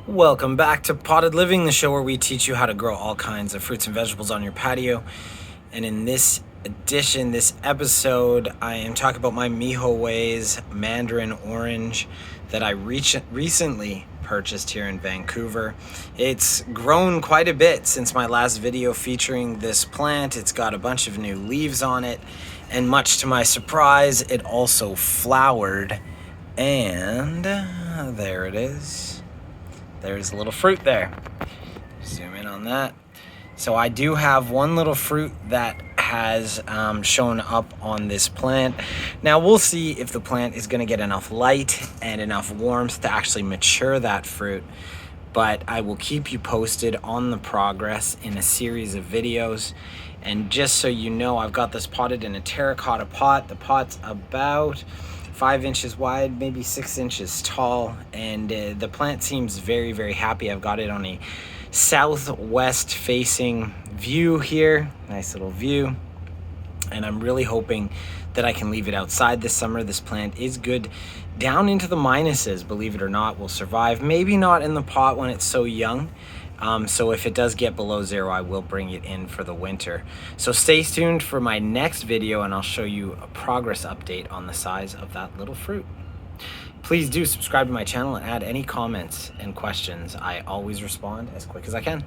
Welcome back to Potted Living, the show where we teach you how to grow all kinds of fruits and vegetables on your patio. And in this edition, this episode, I am talking about my Miho Wase Mandarin orange that I recently purchased here in Vancouver. It's grown quite a bit since my last video featuring this plant. It's got a bunch of new leaves on it, and much to my surprise, it also flowered. And there it is. There's a little fruit there. Zoom in on that. So I do have one little fruit that has shown up on this plant. Now we'll see if the plant is going to get enough light and enough warmth to actually mature that fruit. But I will keep you posted on the progress in a series of videos. And just so you know, I've got this potted in a terracotta pot. The pot's about 5 inches wide, maybe 6 inches tall, and the plant seems very, very happy. I've got it on a southwest facing view here, nice little view, and I'm really hoping that I can leave it outside this summer. This plant is good down into the minuses, believe it or not, will survive. Maybe not in the pot when it's so young. So if it does get below zero, I will bring it in for the winter. So stay tuned for my next video and I'll show you a progress update on the size of that little fruit. Please do subscribe to my channel and add any comments and questions. I always respond as quick as I can.